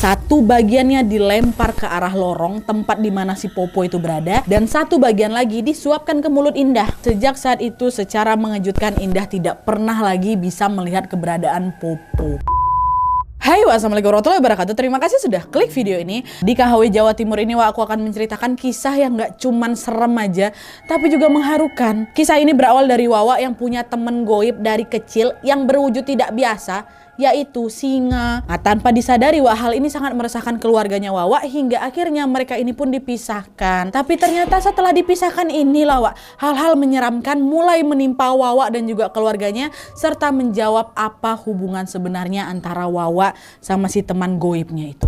Satu bagiannya dilempar ke arah lorong tempat di mana si Popo itu berada, dan satu bagian lagi disuapkan ke mulut Indah. Sejak saat itu, secara mengejutkan, Indah tidak pernah lagi bisa melihat keberadaan Popo. Hai, wassalamualaikum warahmatullahi wabarakatuh. Terima kasih sudah klik video ini. Di KHW Jawa Timur ini aku akan menceritakan kisah yang gak cuman serem aja, tapi juga mengharukan. Kisah ini berawal dari Wawa yang punya temen goib dari kecil yang berwujud tidak biasa, yaitu singa. Nah, tanpa disadari hal ini sangat meresahkan keluarganya Wawa hingga akhirnya mereka ini pun dipisahkan. Tapi ternyata setelah dipisahkan inilah hal-hal menyeramkan mulai menimpa Wawa dan juga keluarganya, serta menjawab apa hubungan sebenarnya antara Wawa sama si teman goibnya itu.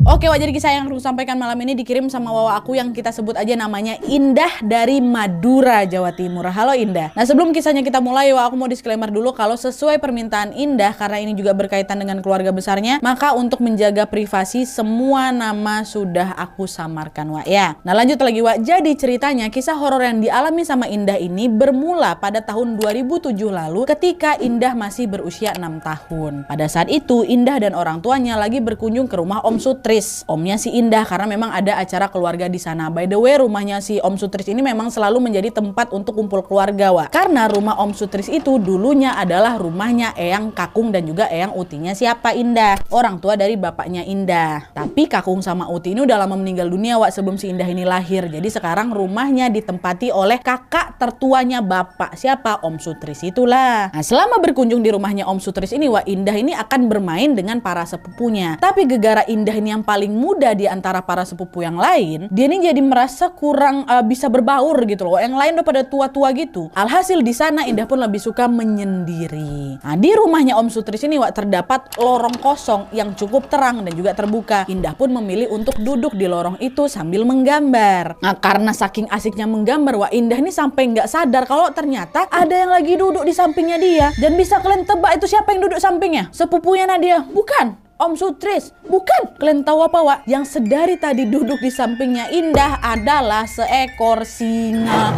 Oke, jadi kisah yang aku sampaikan malam ini dikirim sama Wawa aku yang kita sebut aja namanya Indah dari Madura, Jawa Timur. Halo Indah. Nah, sebelum kisahnya kita mulai, aku mau disclaimer dulu kalau sesuai permintaan Indah, karena ini juga berkaitan dengan keluarga besarnya, maka untuk menjaga privasi semua nama sudah aku samarkan, ya. Nah, lanjut lagi, Jadi ceritanya kisah horor yang dialami sama Indah ini bermula pada tahun 2007 lalu ketika Indah masih berusia 6 tahun. Pada saat itu Indah dan orang tuanya lagi berkunjung ke rumah Om Sutris, omnya si Indah, karena memang ada acara keluarga di sana. By the way, rumahnya si Om Sutris ini memang selalu menjadi tempat untuk kumpul keluarga, karena rumah Om Sutris itu dulunya adalah rumahnya Eyang Kakung dan juga Eyang Utinya siapa? Indah, orang tua dari bapaknya Indah. Tapi Kakung sama Uti ini udah lama meninggal dunia, sebelum si Indah ini lahir. Jadi sekarang rumahnya ditempati oleh kakak tertuanya bapak siapa? Om Sutris itulah. Nah, selama berkunjung di rumahnya Om Sutris ini, Indah ini akan bermain dengan para sepupunya. Tapi gegara Indah ini yang paling muda di antara para sepupu yang lain, dia ini jadi merasa kurang bisa berbaur gitu loh. Yang lain udah pada tua-tua gitu. Alhasil di sana Indah pun lebih suka menyendiri. Nah, di rumahnya Om Sutris ini terdapat lorong kosong yang cukup terang dan juga terbuka. Indah pun memilih untuk duduk di lorong itu sambil menggambar. Nah, karena saking asiknya menggambar, Indah ini sampai nggak sadar kalau ternyata ada yang lagi duduk di sampingnya dia. Dan bisa kalian tebak itu siapa yang duduk sampingnya? Sepupunya Nadia? Bukan. Om Sutris, bukan. Kalian tahu apa, Yang sedari tadi duduk di sampingnya Indah adalah seekor singa.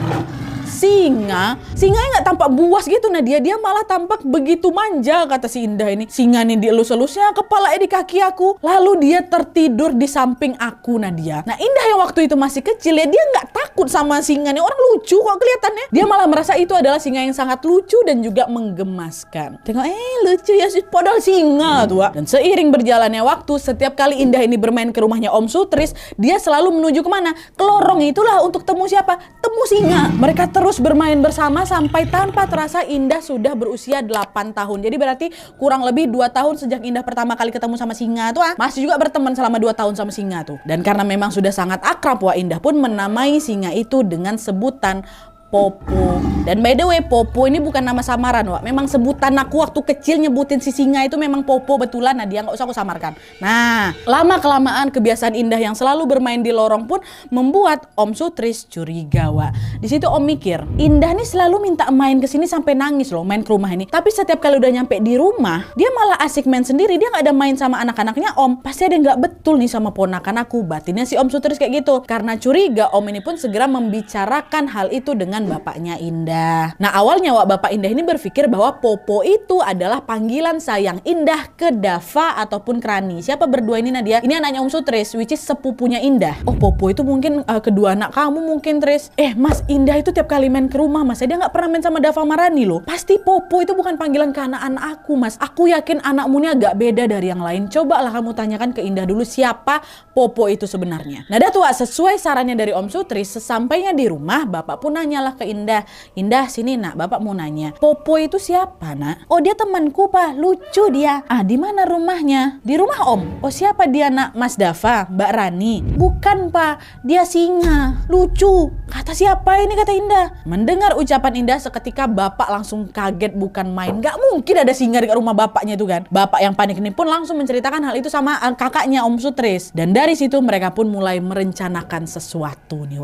Singa nggak tampak buas gitu Nadia, dia malah tampak begitu manja, kata si Indah ini. Singa nih dielus-elusnya kepalanya di kaki aku, lalu dia tertidur di samping aku, Nadia. Nah, Indah yang waktu itu masih kecil dia nggak takut sama singa nih, orang lucu kok kelihatannya. Dia malah merasa itu adalah singa yang sangat lucu dan juga menggemaskan. Tengok, lucu ya sih, padahal singa tuh. Dan seiring berjalannya waktu, setiap kali Indah ini bermain ke rumahnya Om Sutris, dia selalu menuju kemana? Ke lorong itulah untuk temu siapa? Temu singa. Mereka terus bermain bersama sampai tanpa terasa Indah sudah berusia 8 tahun. Jadi berarti kurang lebih 2 tahun sejak Indah pertama kali ketemu sama singa tuh, masih juga berteman selama 2 tahun sama singa tuh. Dan karena memang sudah sangat akrab, Indah pun menamai singa itu dengan sebutan Popo. Dan by the way, Popo ini bukan nama samaran, memang sebutan aku waktu kecil nyebutin si singa itu memang Popo betulan. Nah, dia nggak usah aku samarkan. Nah, lama kelamaan kebiasaan Indah yang selalu bermain di lorong pun membuat Om Sutris curiga, Di situ Om mikir, Indah nih selalu minta main ke sini sampai nangis loh, main ke rumah ini. Tapi setiap kali udah nyampe di rumah, dia malah asik main sendiri, dia nggak ada main sama anak-anaknya Om. Pasti ada yang nggak betul nih sama ponakan aku, batinnya si Om Sutris kayak gitu. Karena curiga, Om ini pun segera membicarakan hal itu dengan bapaknya Indah. Nah, awalnya bapak Indah ini berpikir bahwa Popo itu adalah panggilan sayang Indah ke Dava ataupun Krani. Siapa berdua ini, Nadia? Ini anaknya Om Sutris, which is sepupunya Indah. Oh, Popo itu mungkin kedua anak kamu mungkin, Tris. Mas, Indah itu tiap kali main ke rumah, Mas, dia nggak pernah main sama Dava Marani loh. Pasti Popo itu bukan panggilan ke anak-anak aku, Mas. Aku yakin anakmu ini agak beda dari yang lain. Cobalah kamu tanyakan ke Indah dulu siapa Popo itu sebenarnya. Nah, sesuai sarannya dari Om Sutris, sesampainya di rumah, bapak pun nanyalah ke Indah. Indah, sini nak, bapak mau nanya. Popo itu siapa, nak? Oh, dia temanku, Pak. Lucu dia. Ah, di mana rumahnya? Di rumah Om. Oh, siapa dia, nak? Mas Dava, Mbak Rani? Bukan, Pak. Dia singa. Lucu. Kata siapa ini, kata Indah. Mendengar ucapan Indah seketika bapak langsung kaget bukan main. Gak mungkin ada singa di rumah bapaknya itu kan. Bapak yang panik ini pun langsung menceritakan hal itu sama kakaknya Om Sutris. Dan dari situ mereka pun mulai merencanakan sesuatu nih,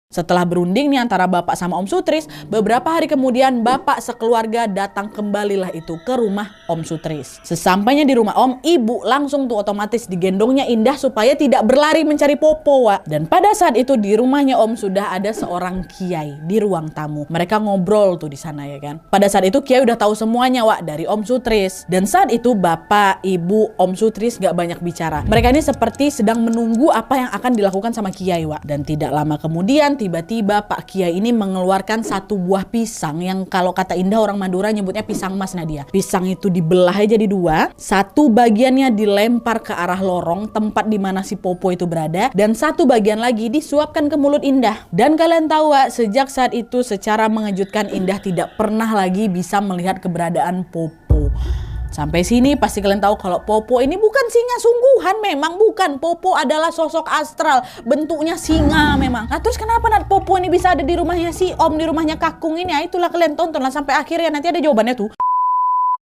Setelah berunding nih antara bapak sama Om Sutris, beberapa hari kemudian bapak sekeluarga datang kembalilah itu ke rumah Om Sutris. Sesampainya di rumah Om, ibu langsung tuh otomatis digendongnya Indah supaya tidak berlari mencari Popo, Wak. Dan pada saat itu di rumahnya Om sudah ada seorang kiai di ruang tamu. Mereka ngobrol tuh di sana ya kan. Pada saat itu kiai udah tahu semuanya, Wak, dari Om Sutris. Dan saat itu bapak, ibu, Om Sutris gak banyak bicara. Mereka ini seperti sedang menunggu apa yang akan dilakukan sama kiai, Wak. Dan tidak lama kemudian tiba-tiba Pak Kiai ini mengeluarkan satu buah pisang yang kalau kata Indah orang Madura nyebutnya pisang mas, Nadia. Pisang itu dibelah aja jadi dua, satu bagiannya dilempar ke arah lorong tempat di mana si Popo itu berada, dan satu bagian lagi disuapkan ke mulut Indah. Dan kalian tahu, Wak, sejak saat itu secara mengejutkan Indah tidak pernah lagi bisa melihat keberadaan Popo. Sampai sini pasti kalian tahu kalau Popo ini bukan singa sungguhan, memang bukan. Popo adalah sosok astral, bentuknya singa memang. Nah terus kenapa Popo ini bisa ada di rumahnya si Om, di rumahnya Kakung ini? Ya itulah, kalian tontonlah sampai akhirnya, nanti ada jawabannya tuh.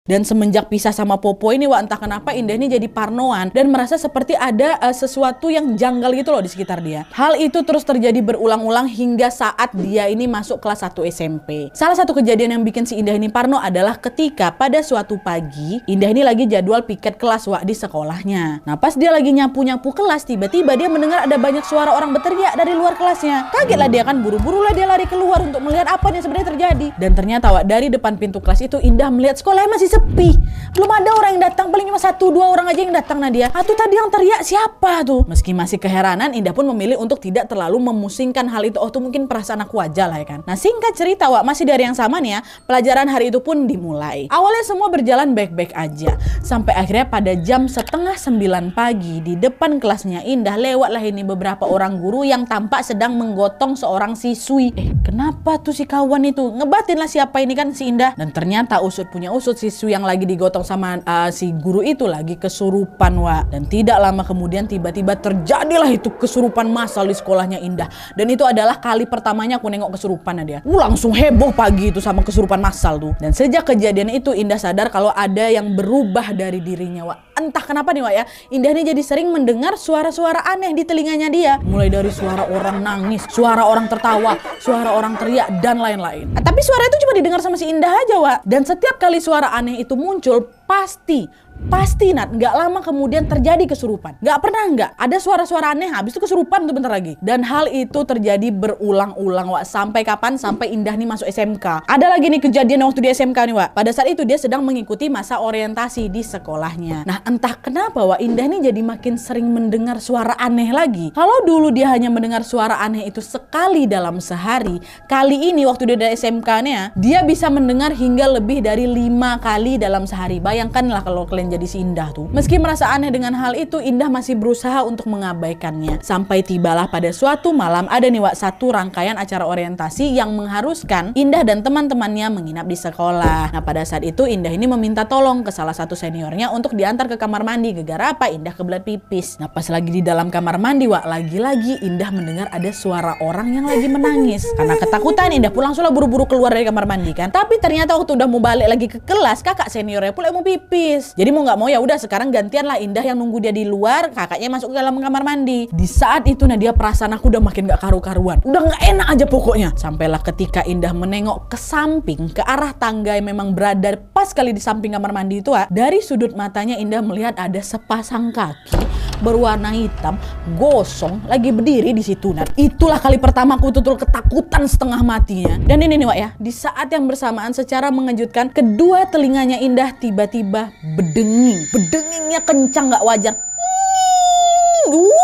Dan semenjak pisah sama Popo ini, Wak, entah kenapa Indah ini jadi parnoan dan merasa seperti ada sesuatu yang janggal gitu loh di sekitar dia. Hal itu terus terjadi berulang-ulang hingga saat dia ini masuk kelas 1 SMP. Salah satu kejadian yang bikin si Indah ini parno adalah ketika pada suatu pagi Indah ini lagi jadwal piket kelas, Wak, di sekolahnya. Nah pas dia lagi nyapu-nyapu kelas, tiba-tiba dia mendengar ada banyak suara orang berteriak dari luar kelasnya. Kagetlah dia kan, buru-buru lah dia lari keluar untuk melihat apa yang sebenarnya terjadi. Dan ternyata, Wak, dari depan pintu kelas itu Indah melihat sekolahnya masih sepi, belum ada orang yang datang, paling cuma 1-2 orang aja yang datang. Nadia, tuh tadi yang teriak siapa tuh? Meski masih keheranan, Indah pun memilih untuk tidak terlalu memusingkan hal itu. Oh tuh mungkin perasaan aku aja lah ya kan. Nah singkat cerita, Wak, masih dari yang sama nih ya, pelajaran hari itu pun dimulai. Awalnya semua berjalan baik-baik aja, sampai akhirnya pada jam 8:30 pagi di depan kelasnya Indah lewatlah ini beberapa orang guru yang tampak sedang menggotong seorang siswi. Kenapa tuh si kawan itu? Ngebatin lah siapa ini kan si Indah. Dan ternyata usut punya usut, siswi yang lagi digotong sama si guru itu lagi kesurupan, Wak. Dan tidak lama kemudian tiba-tiba terjadilah itu kesurupan massal di sekolahnya Indah. Dan itu adalah kali pertamanya aku nengok kesurupan dia. Langsung heboh pagi itu sama kesurupan massal tuh. Dan sejak kejadian itu Indah sadar kalau ada yang berubah dari dirinya, Wak. Entah kenapa nih, Wak, ya, Indah ini jadi sering mendengar suara-suara aneh di telinganya dia. Mulai dari suara orang nangis, suara orang tertawa, suara orang teriak, dan lain-lain. Tapi suara itu cuma didengar sama si Indah aja, Wak. Dan setiap kali suara aneh itu muncul, pasti Nat, nggak lama kemudian terjadi kesurupan. Nggak pernah nggak ada suara-suara aneh, habis itu kesurupan tuh bentar lagi. Dan hal itu terjadi berulang-ulang, Wak. Sampai kapan? Sampai Indah nih masuk SMK. Ada lagi nih kejadian waktu di SMK nih, Wak. Pada saat itu dia sedang mengikuti masa orientasi di sekolahnya. Nah entah kenapa, Wak, Indah nih jadi makin sering mendengar suara aneh lagi. Kalau dulu dia hanya mendengar suara aneh itu sekali dalam sehari, kali ini waktu dia dari SMK-nya dia bisa mendengar hingga lebih dari 5 kali dalam sehari. Bayangkanlah kalau kalian jadi si Indah tuh. Meski merasa aneh dengan hal itu, Indah masih berusaha untuk mengabaikannya. Sampai tibalah pada suatu malam ada nih, Wak, satu rangkaian acara orientasi yang mengharuskan Indah dan teman-temannya menginap di sekolah. Nah pada saat itu Indah ini meminta tolong ke salah satu seniornya untuk diantar ke kamar mandi. Gara-gara apa? Indah kebelet pipis. Nah pas lagi di dalam kamar mandi, Wak, lagi-lagi Indah mendengar ada suara orang yang lagi menangis. Karena ketakutan Indah pun langsung buru-buru keluar dari kamar mandi kan. Tapi ternyata waktu udah mau balik lagi ke kelas, kakak seniornya pula mau pipis. Jadi mau nggak mau ya udah sekarang gantian lah Indah yang nunggu dia di luar, kakaknya masuk ke dalam kamar mandi. Di saat itu Nadia perasaan aku udah makin gak karu-karuan, udah nggak enak aja pokoknya. Sampailah ketika Indah menengok ke samping ke arah tangga yang memang berada pas kali di samping kamar mandi itu, dari sudut matanya Indah melihat ada sepasang kaki berwarna hitam gosong lagi berdiri di situ. Nah itulah kali pertama aku tutul ketakutan setengah matinya. Dan ini nih, Wak, ya, di saat yang bersamaan secara mengejutkan kedua telinganya Indah tiba-tiba bedengingnya kencang gak wajar.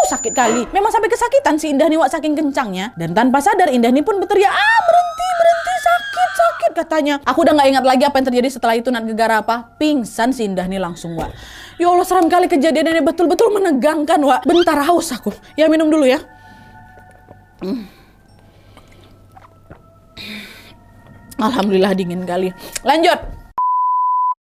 Sakit kali. Memang sampai kesakitan si Indah nih, Wak, saking kencangnya. Dan tanpa sadar Indah nih pun berteriak, berhenti, sakit katanya. Aku udah gak ingat lagi apa yang terjadi setelah itu, Nat. Gegara apa? Pingsan si Indah nih langsung, Wak. Ya Allah, seram kali kejadian ini, betul-betul menegangkan, Wak. Bentar, haus aku. Ya minum dulu ya. Alhamdulillah dingin kali. Lanjut.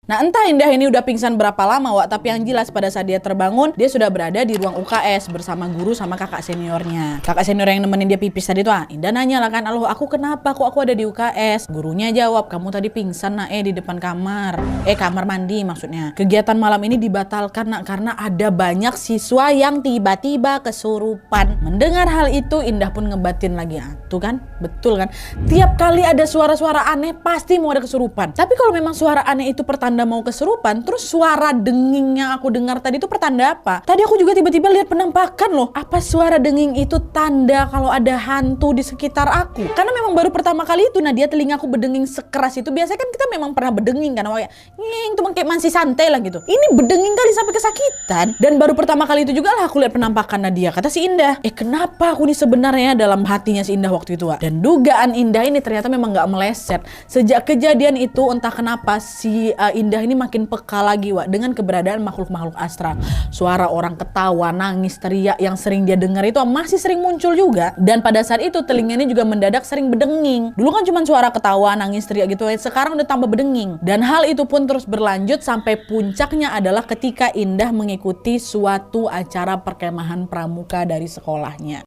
Nah, entah Indah ini udah pingsan berapa lama, Wak, tapi yang jelas pada saat dia terbangun, dia sudah berada di ruang UKS bersama guru sama kakak seniornya. Kakak senior yang nemenin dia pipis tadi tuh, Indah nanya lah kan, "Aloh, aku kenapa? Kok aku ada di UKS?" Gurunya jawab, "Kamu tadi pingsan, Nak, di depan kamar. Kamar mandi maksudnya. Kegiatan malam ini dibatalkan, Nak, karena ada banyak siswa yang tiba-tiba kesurupan." Mendengar hal itu, Indah pun ngebatin lagi. Tuh kan, betul kan? Tiap kali ada suara-suara aneh, pasti mau ada kesurupan. Tapi kalau memang suara aneh itu pertanda mau kesurupan, terus suara denging yang aku dengar tadi itu pertanda apa? Tadi aku juga tiba-tiba lihat penampakan loh. Apa suara denging itu tanda kalau ada hantu di sekitar aku? Karena memang baru pertama kali itu, Nadia, telingaku berdenging sekeras itu. Biasanya kan kita memang pernah berdenging kan, kayak nging tuh kayak masih santai lah gitu. Ini berdenging kali sampai kesakitan. Dan baru pertama kali itu juga lah aku lihat penampakan Nadia. Kata si Indah, kenapa aku nih sebenarnya, dalam hatinya si Indah waktu itu, Wak. Dan dugaan Indah ini ternyata memang gak meleset. Sejak kejadian itu, entah kenapa si Indah ini makin peka lagi, Wak, dengan keberadaan makhluk-makhluk astral. Suara orang ketawa, nangis, teriak yang sering dia dengar itu masih sering muncul juga. Dan pada saat itu telinganya juga mendadak sering berdenging. Dulu kan cuma suara ketawa, nangis, teriak gitu, sekarang udah tambah berdenging. Dan hal itu pun terus berlanjut sampai puncaknya adalah ketika Indah mengikuti suatu acara perkemahan pramuka dari sekolahnya.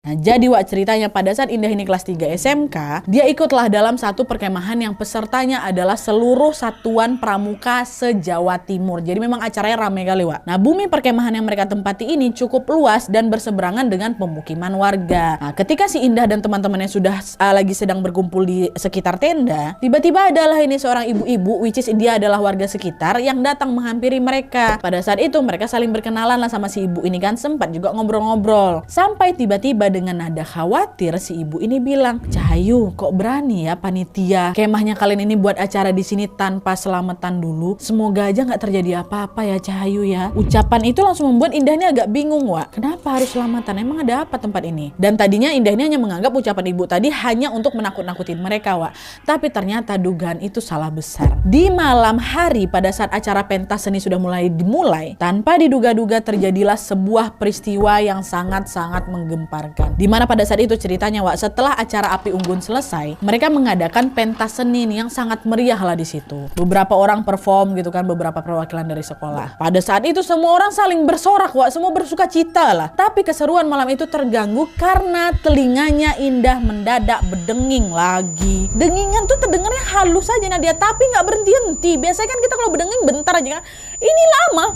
Nah, jadi, Wak, ceritanya pada saat Indah ini kelas 3 SMK, dia ikutlah dalam satu perkemahan yang pesertanya adalah seluruh satuan pramuka se-Jawa Timur. Jadi memang acaranya ramai kali, Wak. Nah, bumi perkemahan yang mereka tempati ini cukup luas dan berseberangan dengan pemukiman warga. Nah, ketika si Indah dan teman-temannya sudah lagi sedang berkumpul di sekitar tenda, tiba-tiba adalah ini seorang ibu-ibu, which is dia adalah warga sekitar, yang datang menghampiri mereka. Pada saat itu mereka saling berkenalan lah sama si ibu ini kan, sempat juga ngobrol-ngobrol. Sampai tiba-tiba dengan nada khawatir si ibu ini bilang, "Cahayu, kok berani ya panitia kemahnya kalian ini buat acara di sini tanpa selamatan dulu? Semoga aja nggak terjadi apa-apa ya, Cahayu ya." Ucapan itu langsung membuat Indah ini agak bingung, Wak. Kenapa harus selamatan? Emang ada apa tempat ini? Dan tadinya Indah ini hanya menganggap ucapan ibu tadi hanya untuk menakut-nakutin mereka, Wak. Tapi ternyata dugaan itu salah besar. Di malam hari pada saat acara pentas seni sudah dimulai, tanpa diduga-duga terjadilah sebuah peristiwa yang sangat-sangat menggemparkan. Dimana pada saat itu ceritanya, Wak, setelah acara Api Unggun selesai, mereka mengadakan pentas seni yang sangat meriah lah di situ. Beberapa orang perform gitu kan, beberapa perwakilan dari sekolah. Pada saat itu semua orang saling bersorak, Wak, semua bersuka cita lah. Tapi keseruan malam itu terganggu karena telinganya Indah mendadak berdenging lagi. Dengingan tuh terdengarnya halus aja, Nadia, tapi nggak berhenti-henti. Biasanya kan kita kalau berdenging bentar aja kan. Ini lama.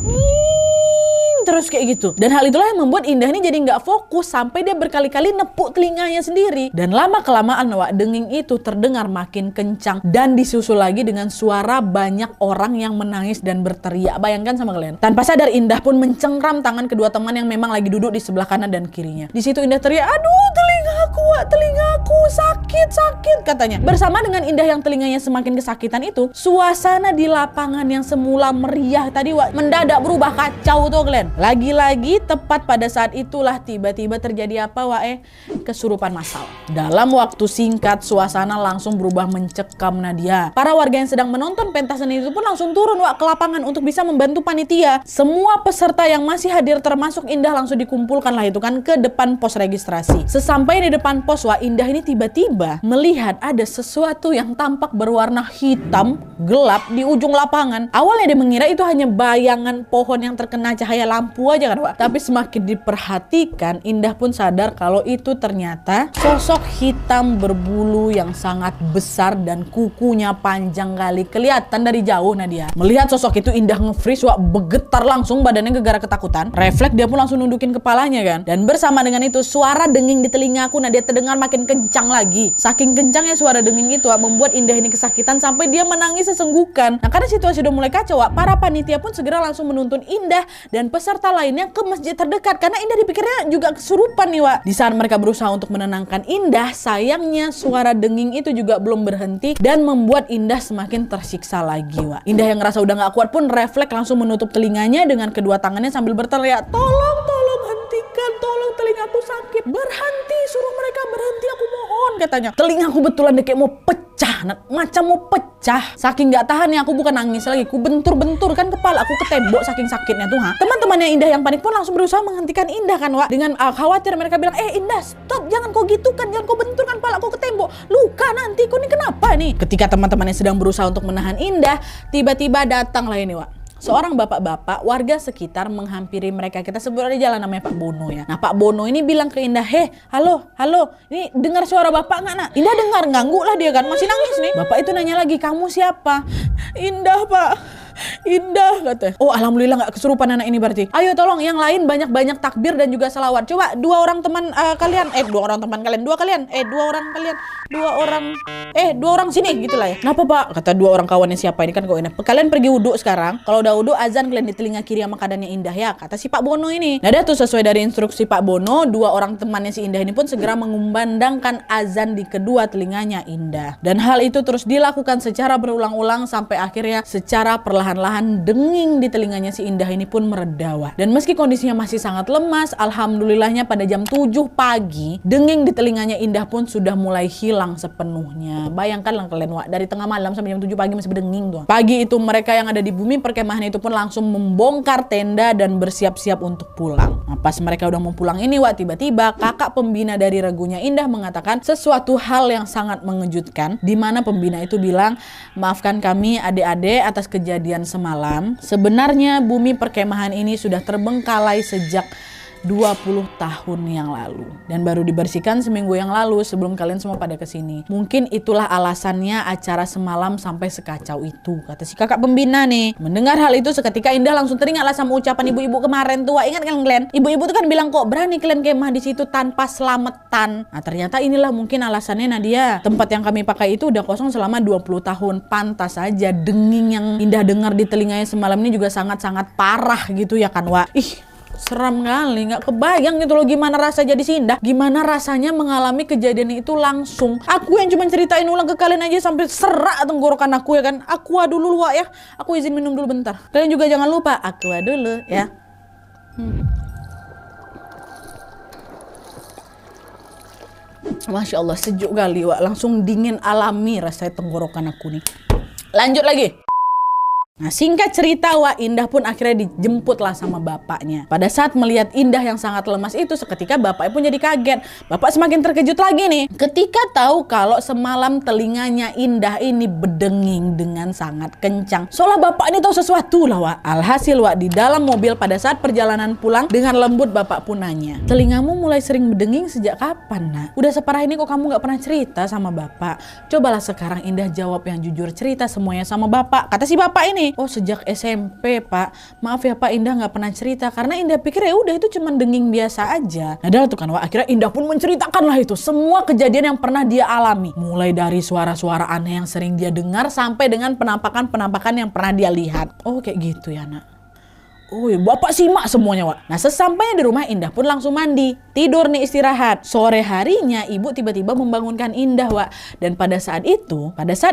Terus kayak gitu. Dan hal itulah yang membuat Indah ini jadi nggak fokus sampai dia berkali-kali nepuk telinganya sendiri. Dan lama-kelamaan, Wak, denging itu terdengar makin kencang dan disusul lagi dengan suara banyak orang yang menangis dan berteriak. Bayangkan sama kalian. Tanpa sadar Indah pun mencengkram tangan kedua teman yang memang lagi duduk di sebelah kanan dan kirinya. Di situ Indah teriak, "Aduh, telingaku, Wak, telingaku sakit," katanya. Bersama dengan Indah yang telinganya semakin kesakitan itu, suasana di lapangan yang semula meriah tadi, Wak, mendadak berubah kacau tuh kalian. Lagi-lagi tepat pada saat itulah tiba-tiba terjadi apa, Wak? Kesurupan massal. Dalam waktu singkat suasana langsung berubah mencekam, Nadia. Para warga yang sedang menonton pentas seni itu pun langsung turun, Wak, ke lapangan untuk bisa membantu panitia. Semua peserta yang masih hadir termasuk Indah langsung dikumpulkan lah itu kan ke depan pos registrasi. Sesampai di depan pos, Wak, Indah ini tiba-tiba melihat ada sesuatu yang tampak berwarna hitam gelap di ujung lapangan. Awalnya dia mengira itu hanya bayangan pohon yang terkena cahaya lampu aja kan, Wak. Tapi semakin diperhatikan, Indah pun sadar kalau itu ternyata sosok hitam berbulu yang sangat besar dan kukunya panjang kali. Kelihatan dari jauh, Nadia. Melihat sosok itu Indah nge-freeze, Wak, bergetar langsung badannya gegara ketakutan. Refleks dia pun langsung nundukin kepalanya kan. Dan bersama dengan itu suara denging di telingaku, Nadia, terdengar makin kencang lagi. Saking kencangnya suara denging itu, Wak, membuat Indah ini kesakitan sampai dia menangis sesenggukan. Nah, karena situasi udah mulai kacau, Wak, para panitia pun segera langsung menuntun Indah dan peserta lainnya ke masjid terdekat karena Indah dipikirnya juga kesurupan nih, Wak. Di saat mereka berusaha untuk menenangkan Indah, sayangnya suara denging itu juga belum berhenti dan membuat Indah semakin tersiksa lagi, Wak. Indah yang ngerasa udah gak kuat pun refleks langsung menutup telinganya dengan kedua tangannya sambil berteriak, "Tolong, tolong hentikan, tolong, telingaku sakit. Berhenti, suruh mereka berhenti, aku mohon," katanya. Telingaku betulan deh kayak mau pecah. Nat, macam mau pecah. Saking nggak tahan ya, aku bukan nangis lagi, aku bentur-bentur kan kepala aku ke tembok saking sakitnya tuh. Teman-temannya Indah yang panik pun langsung berusaha menghentikan Indah kan, Wak. Dengan khawatir mereka bilang, Indah stop, jangan kau gitu kan, jangan kau benturkan kepala aku ke tembok, luka nanti, kau ini kenapa nih? Ketika teman-temannya sedang berusaha untuk menahan Indah, tiba-tiba datanglah ini, Wak. Seorang bapak-bapak warga sekitar menghampiri mereka. Kita sebut aja jalan namanya Pak Bono ya. Nah, Pak Bono ini bilang ke Indah, halo, ini dengar suara bapak nggak, Nak? Indah dengar, ganggu lah dia kan, masih nangis nih. Bapak itu nanya lagi, kamu siapa? Indah, Pak. Indah, katanya. Oh, alhamdulillah nggak kesurupan anak ini berarti. Ayo tolong yang lain banyak-banyak takbir dan juga salawat. Coba dua orang teman kalian, dua orang sini gitulah ya. Kenapa, Pak? Kata dua orang kawannya siapa ini kan kau ini. Kalian pergi wudhu sekarang. Kalau udah wudhu azan kalian di telinga kiri sama kanannya Indah ya, kata si Pak Bono ini. Nah, dia tuh sesuai dari instruksi Pak Bono, dua orang temannya si Indah ini pun segera mengumandangkan azan di kedua telinganya Indah. Dan hal itu terus dilakukan secara berulang-ulang sampai akhirnya secara perlahan-lahan denging di telinganya si Indah ini pun meredawa. Dan meski kondisinya masih sangat lemas, alhamdulillahnya pada jam 7 pagi, denging di telinganya Indah pun sudah mulai hilang sepenuhnya. Bayangkanlah kalian, Wak, dari tengah malam sampai jam 7 pagi masih berdenging tuh. Pagi itu mereka yang ada di bumi perkemahan itu pun langsung membongkar tenda dan bersiap-siap untuk pulang. Nah, pas mereka udah mau pulang ini, Wak, tiba-tiba kakak pembina dari regunya Indah mengatakan sesuatu hal yang sangat mengejutkan, di mana pembina itu bilang, maafkan kami adik-adik atas kejadian semalam. Sebenarnya bumi perkemahan ini sudah terbengkalai sejak 20 tahun yang lalu dan baru dibersihkan seminggu yang lalu sebelum kalian semua pada kesini. Mungkin itulah alasannya acara semalam sampai sekacau itu, kata si kakak pembina nih. Mendengar hal itu seketika Indah langsung teringatlah sama ucapan ibu-ibu kemarin tua. Ingat kan kalian? Ibu-ibu tuh kan bilang, kok berani kalian kemah di situ tanpa selamatan. Nah, ternyata inilah mungkin alasannya, Nadia. Tempat yang kami pakai itu udah kosong selama 20 tahun. Pantas saja denging yang Indah dengar di telinganya semalam ini juga sangat-sangat parah gitu ya kan, Wak. Seram kali, nggak kebayang gitu loh gimana rasa jadi si Indah, gimana rasanya mengalami kejadian itu langsung. Aku yang cuma ceritain ulang ke kalian aja sampai serak tenggorokan aku ya kan. Aqua dulu, Wak, ya. Aku izin minum dulu bentar. Kalian juga jangan lupa aqua dulu ya. Masya Allah, sejuk kali, Wak. Langsung dingin alami rasanya tenggorokan aku nih. Lanjut lagi. Nah, singkat cerita, Wak, Indah pun akhirnya dijemputlah sama bapaknya. Pada saat melihat Indah yang sangat lemas itu, seketika bapaknya pun jadi kaget. Bapak semakin terkejut lagi nih ketika tahu kalau semalam telinganya Indah ini berdenging dengan sangat kencang. Soalnya bapak ini tahu sesuatu lah, Wak. Alhasil, Wak, di dalam mobil pada saat perjalanan pulang, dengan lembut bapak pun nanya, telingamu mulai sering berdenging sejak kapan, Nak? Udah separah ini kok kamu gak pernah cerita sama bapak? Cobalah sekarang Indah jawab yang jujur, cerita semuanya sama bapak, kata si bapak ini. Oh, sejak SMP, Pak. Maaf ya, Pak, Indah nggak pernah cerita karena Indah pikir ya udah itu cuma denging biasa aja. Nah, tuh kan, Wak, akhirnya Indah pun menceritakan lah itu semua kejadian yang pernah dia alami, mulai dari suara-suara aneh yang sering dia dengar sampai dengan penampakan-penampakan yang pernah dia lihat. Oh, kayak gitu ya, Nak. Oh ya, bapak simak semuanya, Wak. Nah, sesampainya di rumah, Indah pun langsung mandi, tidur nih, istirahat. Sore harinya ibu tiba-tiba membangunkan Indah, Wak. Dan pada saat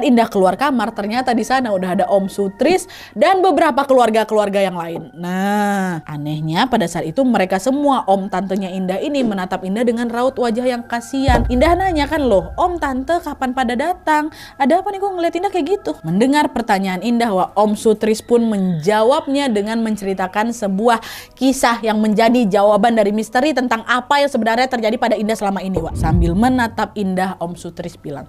Indah keluar kamar, ternyata di sana udah ada Om Sutris dan beberapa keluarga-keluarga yang lain. Nah, anehnya pada saat itu mereka semua, om tantenya Indah ini, menatap Indah dengan raut wajah yang kasihan. Indah nanya kan, loh, Om Tante kapan pada datang? Ada apa nih kok ngeliat Indah kayak gitu? Mendengar pertanyaan Indah, Wak, Om Sutris pun menjawabnya dengan menceritakan sebuah kisah yang menjadi jawaban dari misteri tentang apa yang sebenarnya terjadi pada Indah selama ini, Wak. Sambil menatap Indah, Om Sutris bilang,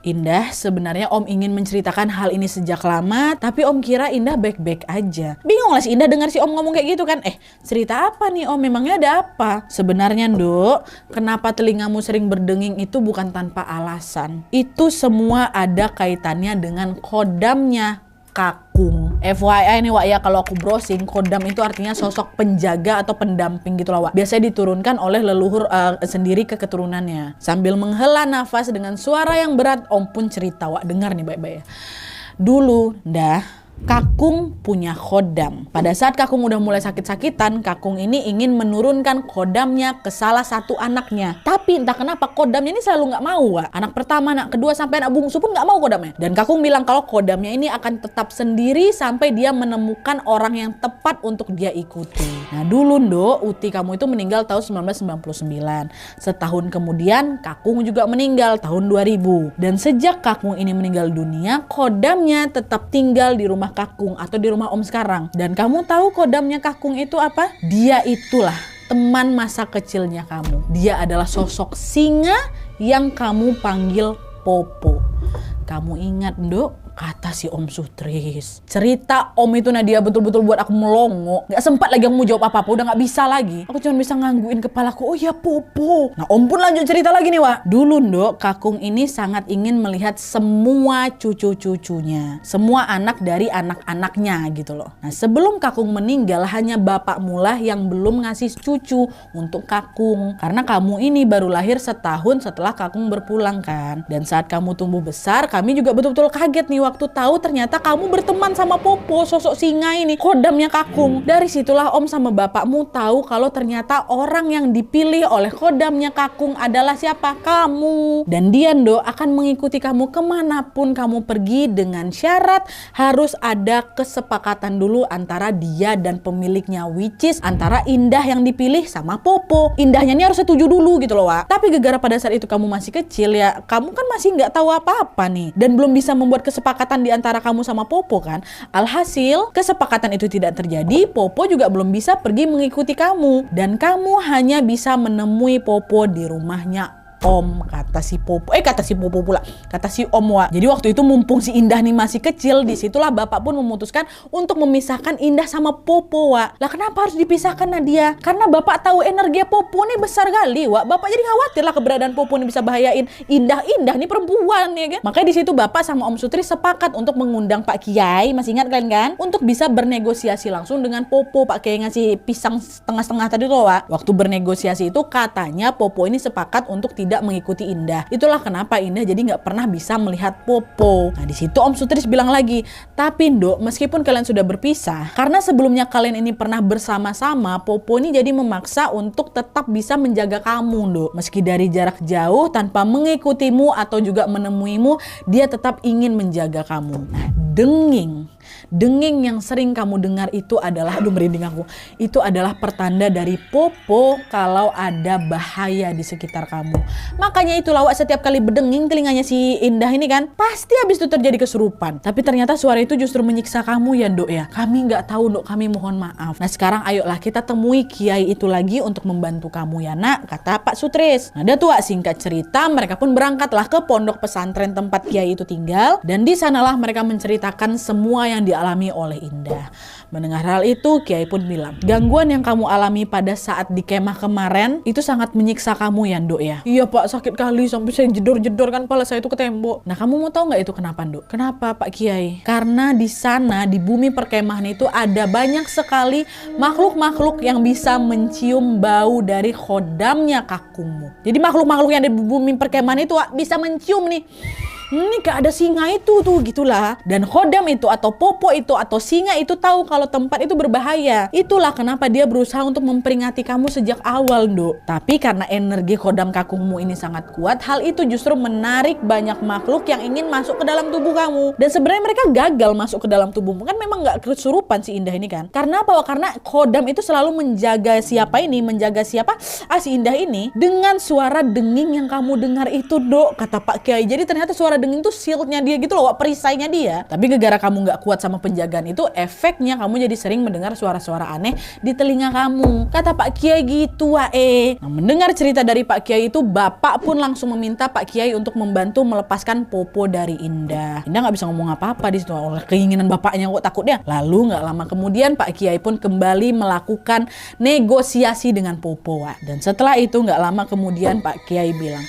Indah, sebenarnya Om ingin menceritakan hal ini sejak lama, tapi Om kira Indah baik-baik aja. Bingung lah si Indah dengar si Om ngomong kayak gitu kan. Cerita apa nih, Om? Memangnya ada apa? Sebenarnya, Nduk, kenapa telingamu sering berdenging itu bukan tanpa alasan. Itu semua ada kaitannya dengan kodamnya Kakung. FYI nih, Wak, ya, kalau aku browsing, kodam itu artinya sosok penjaga atau pendamping gitu loh, Wak. Biasanya diturunkan oleh leluhur sendiri ke keturunannya. Sambil menghela nafas dengan suara yang berat, Om pun cerita, Wak. Dengar nih baik-baik ya. Dulu, Dah, Kakung punya khodam. Pada saat Kakung udah mulai sakit-sakitan, Kakung ini ingin menurunkan khodamnya ke salah satu anaknya. Tapi entah kenapa khodamnya ini selalu nggak mau, Wak. Anak pertama, anak kedua, sampai anak bungsu pun nggak mau khodamnya. Dan Kakung bilang kalau khodamnya ini akan tetap sendiri sampai dia menemukan orang yang tepat untuk dia ikuti. Nah dulu Nduk, uti kamu itu meninggal tahun 1999. Setahun kemudian Kakung juga meninggal tahun 2000. Dan sejak Kakung ini meninggal dunia, khodamnya tetap tinggal di rumah Kakung atau di rumah Om sekarang. Dan kamu tahu khodamnya Kakung itu apa? Dia itulah teman masa kecilnya kamu. Dia adalah sosok singa yang kamu panggil Popo. Kamu ingat Nduk? Kata si Om Sutris. Cerita Om itu Nadia betul-betul buat aku melongo. Gak sempat lagi aku mau jawab apa-apa. Udah gak bisa lagi. Aku cuma bisa ngangguin kepalaku. Oh ya Popo. Nah Om pun lanjut cerita lagi nih Wak. Dulu Nduk, Kakung ini sangat ingin melihat semua cucu-cucunya. Semua anak dari anak-anaknya gitu loh. Nah sebelum Kakung meninggal, hanya bapak mula yang belum ngasih cucu untuk Kakung. Karena kamu ini baru lahir setahun setelah Kakung berpulang kan. Dan saat kamu tumbuh besar, kami juga betul-betul kaget nih waktu tahu ternyata kamu berteman sama Popo, sosok singa ini, khodamnya Kakung. Dari situlah Om sama bapakmu tahu kalau ternyata orang yang dipilih oleh khodamnya Kakung adalah siapa? Kamu. Dan dia Nduk akan mengikuti kamu kemanapun kamu pergi dengan syarat harus ada kesepakatan dulu antara dia dan pemiliknya, which is antara Indah yang dipilih sama Popo. Indahnya ini harus setuju dulu gitu loh Wak. Tapi gara-gara pada saat itu kamu masih kecil ya, kamu kan masih nggak tahu apa-apa nih dan belum bisa membuat kesepakatan di antara kamu sama Popo kan. Alhasil kesepakatan itu tidak terjadi. Popo juga belum bisa pergi mengikuti kamu dan kamu hanya bisa menemui Popo di rumahnya Om, kata si Popo. Kata si Popo pula. Kata si Om Wak. Jadi waktu itu mumpung si Indah nih masih kecil, disitulah bapak pun memutuskan untuk memisahkan Indah sama Popo Wak. Lah kenapa harus dipisahkan Nadia? Karena bapak tahu energi Popo nih besar kali Wak. Bapak jadi khawatir lah keberadaan Popo nih bisa bahayain Indah nih perempuan ya kan. Makanya di situ bapak sama Om Sutris sepakat untuk mengundang Pak Kiai, masih ingat kalian kan? Untuk bisa bernegosiasi langsung dengan Popo. Pak Kiai ngasih pisang setengah-setengah tadi tuh Wak. Waktu bernegosiasi itu katanya Popo ini sepakat untuk tidak mengikuti Indah. Itulah kenapa Indah jadi nggak pernah bisa melihat Popo. Nah di situ Om Sutris bilang lagi, tapi Nduk, meskipun kalian sudah berpisah, karena sebelumnya kalian ini pernah bersama-sama, Popo ini jadi memaksa untuk tetap bisa menjaga kamu Nduk. Meski dari jarak jauh, tanpa mengikutimu atau juga menemuimu, dia tetap ingin menjaga kamu. Nah, Denging yang sering kamu dengar itu adalah, aduh merinding aku, itu adalah pertanda dari Popo kalau ada bahaya di sekitar kamu. Makanya itu Wak, setiap kali berdenging telinganya si Indah ini kan, pasti habis itu terjadi kesurupan. Tapi ternyata suara itu justru menyiksa kamu ya Nduk ya. Kami nggak tahu Nduk, kami mohon maaf. Nah sekarang ayolah kita temui Kiai itu lagi untuk membantu kamu ya nak, kata Pak Sutris. Nah dia tuh Wak, singkat cerita mereka pun berangkatlah ke pondok pesantren tempat Kiai itu tinggal. Dan di sanalah mereka menceritakan semua yang dialami oleh Indah. Mendengar hal itu, Kiai pun bilang, gangguan yang kamu alami pada saat di kemah kemarin itu sangat menyiksa kamu ya Nduk ya. Iya Pak, sakit kali sampai saya jedor-jedor kan kepala saya itu ke tembok. Nah kamu mau tahu nggak itu kenapa Nduk? Kenapa Pak Kiai? Karena di sana di bumi perkemahan itu ada banyak sekali makhluk-makhluk yang bisa mencium bau dari khodamnya Kakungmu. Jadi makhluk-makhluk yang ada di bumi perkemahan itu bisa mencium nih. Ini gak ada singa itu tuh gitulah. Dan khodam itu atau Popo itu atau singa itu tahu kalau tempat itu berbahaya. Itulah kenapa dia berusaha untuk memperingati kamu sejak awal Nduk. Tapi karena energi khodam Kakungmu ini sangat kuat, hal itu justru menarik banyak makhluk yang ingin masuk ke dalam tubuh kamu. Dan sebenarnya mereka gagal masuk ke dalam tubuhmu. Kan memang gak kesurupan si Indah ini kan. Karena apa? Karena khodam itu selalu menjaga siapa ini, menjaga siapa? Si Indah ini dengan suara denging yang kamu dengar itu Nduk, kata Pak Kiai. Jadi ternyata suara denging itu shieldnya dia gitu loh, perisainya dia. Tapi gara-gara kamu nggak kuat sama penjagaan itu, efeknya kamu jadi sering mendengar suara-suara aneh di telinga kamu. Kata Pak Kiai gitu Nah, mendengar cerita dari Pak Kiai itu, bapak pun langsung meminta Pak Kiai untuk membantu melepaskan Popo dari Indah. Indah nggak bisa ngomong apa-apa di situ oleh keinginan bapaknya kok takutnya. Lalu nggak lama kemudian Pak Kiai pun kembali melakukan negosiasi dengan Popo Dan setelah itu nggak lama kemudian Pak Kiai bilang,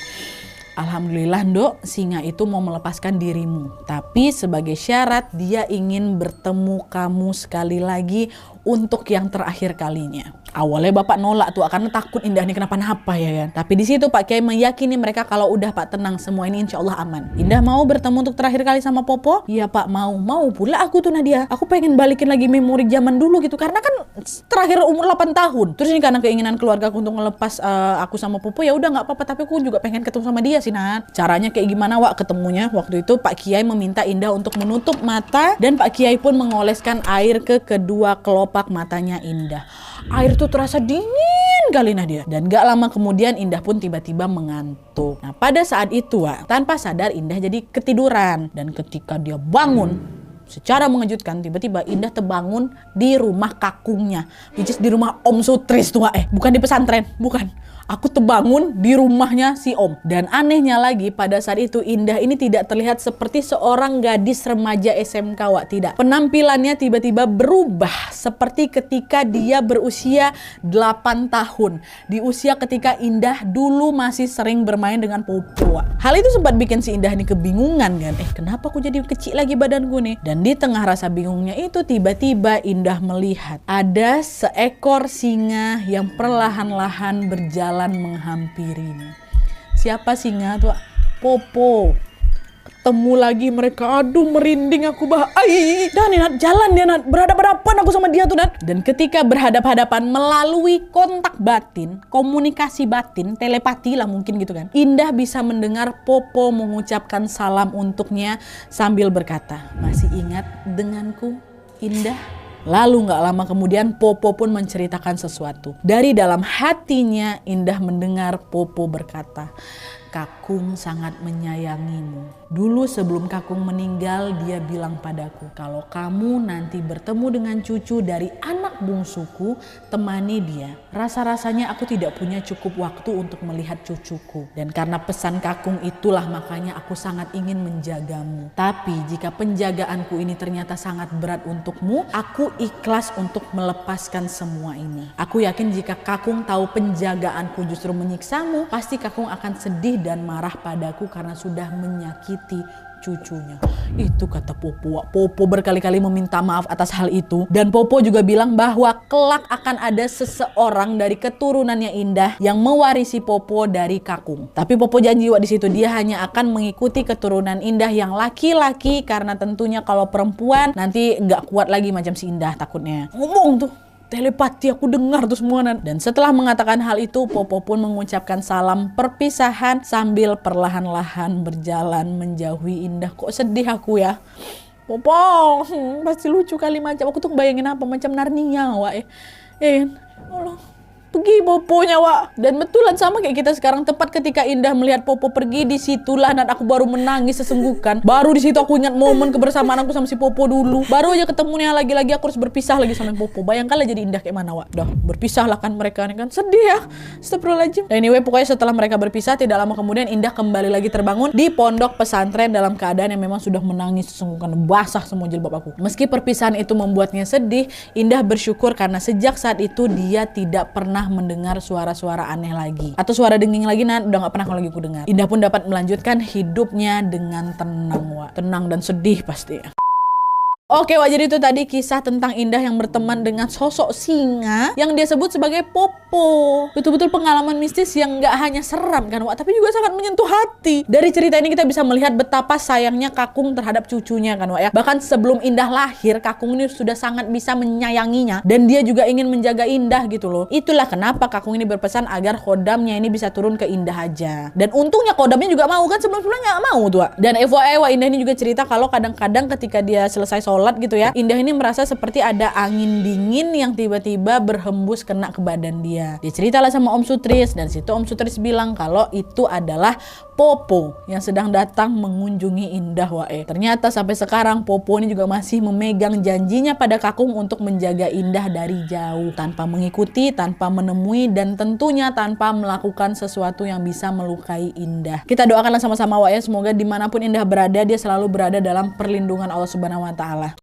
alhamdulillah Nduk, singa itu mau melepaskan dirimu. Tapi sebagai syarat dia ingin bertemu kamu sekali lagi untuk yang terakhir kalinya. Awalnya bapak nolak tuh karena takut Indah ini kenapa-napa ya kan. Tapi di situ Pak Kiai meyakini mereka kalau udah Pak tenang, semua ini insya Allah aman. Indah mau bertemu untuk terakhir kali sama Popo? Iya Pak mau. Mau pula aku tuh Nadia. Aku pengen balikin lagi memori zaman dulu gitu karena kan terakhir umur 8 tahun. Terus ini karena keinginan keluarga aku untuk ngelepas aku sama Popo, ya udah nggak apa-apa, tapi aku juga pengen ketemu sama dia sih Nat. Caranya kayak gimana Wak ketemunya? Waktu itu Pak Kiai meminta Indah untuk menutup mata dan Pak Kiai pun mengoleskan air ke kedua kelopak matanya Indah. Air tuh terasa dingin kali Nadia. Dan gak lama kemudian Indah pun tiba-tiba mengantuk. Nah pada saat itu Wak, tanpa sadar Indah jadi ketiduran. Dan ketika dia bangun, secara mengejutkan tiba-tiba Indah terbangun di rumah kakungnya, which is di rumah Om Sutris tuh Wak. Bukan di pesantren, bukan. Aku terbangun di rumahnya si Om. Dan anehnya lagi pada saat itu Indah ini tidak terlihat seperti seorang gadis remaja SMK Wak. Tidak. Penampilannya tiba-tiba berubah seperti ketika dia berusia 8 tahun. Di usia ketika Indah dulu masih sering bermain dengan Popo Wak. Hal itu sempat bikin si Indah ini kebingungan kan. Kenapa aku jadi kecil lagi badanku nih? Dan di tengah rasa bingungnya itu tiba-tiba Indah melihat ada seekor singa yang perlahan-lahan berjalan menghampirinya. Siapa singa tuh? Popo. Ketemu lagi mereka. Aduh merinding aku bah. Dan Nat jalan dia Nat. Berhadapan-hadapan aku sama dia tuh Nat. Dan ketika berhadap-hadapan melalui kontak batin, komunikasi batin, telepati lah mungkin gitu kan. Indah bisa mendengar Popo mengucapkan salam untuknya sambil berkata, "Masih ingat denganku, Indah?" Lalu gak lama kemudian Popo pun menceritakan sesuatu. Dari dalam hatinya Indah mendengar Popo berkata, "Kakung sangat menyayangimu. Dulu sebelum Kakung meninggal dia bilang padaku, kalau kamu nanti bertemu dengan cucu dari anak bungsuku, temani dia. Rasa-rasanya aku tidak punya cukup waktu untuk melihat cucuku. Dan karena pesan Kakung itulah makanya aku sangat ingin menjagamu. Tapi jika penjagaanku ini ternyata sangat berat untukmu, aku ikhlas untuk melepaskan semua ini. Aku yakin jika Kakung tahu penjagaanku justru menyiksamu, pasti Kakung akan sedih dan marah padaku karena sudah menyakiti cucunya." Itu kata Popo. Popo berkali-kali meminta maaf atas hal itu. Dan Popo juga bilang bahwa kelak akan ada seseorang dari keturunannya Indah yang mewarisi Popo dari Kakung. Tapi Popo janji di situ dia hanya akan mengikuti keturunan Indah yang laki-laki karena tentunya kalau perempuan nanti nggak kuat lagi macam si Indah takutnya. Ngomong tuh. Telepati aku dengar tuh semua. Dan setelah mengatakan hal itu Popo pun mengucapkan salam perpisahan sambil perlahan-lahan berjalan menjauhi Indah. Kok sedih aku ya Popo. Pasti lucu kali macam aku tuh bayangin apa macam Narnia Wak. Allah pergi Poponya Wak. Dan betulan sama kayak kita sekarang, tepat ketika Indah melihat Popo pergi, disitulah Nat aku baru menangis sesenggukan. Baru di situ aku ingat momen kebersamaan aku sama si Popo dulu. Baru aja ketemunya lagi-lagi aku harus berpisah lagi sama Popo. Bayangkanlah jadi Indah kayak mana Wak. Dah berpisah lah kan mereka nih kan, sedih ya. Astagfirullahaladzim. Dan anyway pokoknya setelah mereka berpisah tidak lama kemudian Indah kembali lagi terbangun di pondok pesantren dalam keadaan yang memang sudah menangis sesenggukan, basah semua jilbab aku. Meski perpisahan itu membuatnya sedih, Indah bersyukur karena sejak saat itu dia tidak pernah mendengar suara-suara aneh lagi atau suara denging lagi. Udah gak pernah kalau lagi aku dengar. Indah pun dapat melanjutkan hidupnya dengan tenang Wak. Tenang dan sedih pasti. Oke Wak, jadi itu tadi kisah tentang Indah yang berteman dengan sosok singa yang dia sebut sebagai Popo. Betul-betul pengalaman mistis yang gak hanya seram kan Wak, tapi juga sangat menyentuh hati. Dari cerita ini kita bisa melihat betapa sayangnya Kakung terhadap cucunya kan Wak ya. Bahkan sebelum Indah lahir, Kakung ini sudah sangat bisa menyayanginya dan dia juga ingin menjaga Indah gitu loh. Itulah kenapa Kakung ini berpesan agar khodamnya ini bisa turun ke Indah aja. Dan untungnya khodamnya juga mau kan, sebelum-sebelumnya gak mau tuh Wak. Dan FYI Wak, Indah ini juga cerita kalau kadang-kadang ketika dia selesai sholat gitu ya, Indah ini merasa seperti ada angin dingin yang tiba-tiba berhembus kena ke badan dia. Dia ceritalah sama Om Sutris dan situ Om Sutris bilang kalau itu adalah Popo yang sedang datang mengunjungi Indah Wak. Ternyata sampai sekarang Popo ini juga masih memegang janjinya pada Kakung untuk menjaga Indah dari jauh, tanpa mengikuti, tanpa menemui, dan tentunya tanpa melakukan sesuatu yang bisa melukai Indah. Kita doakanlah sama-sama Wak ya, semoga dimanapun Indah berada dia selalu berada dalam perlindungan Allah Subhanahu wa Ta'ala.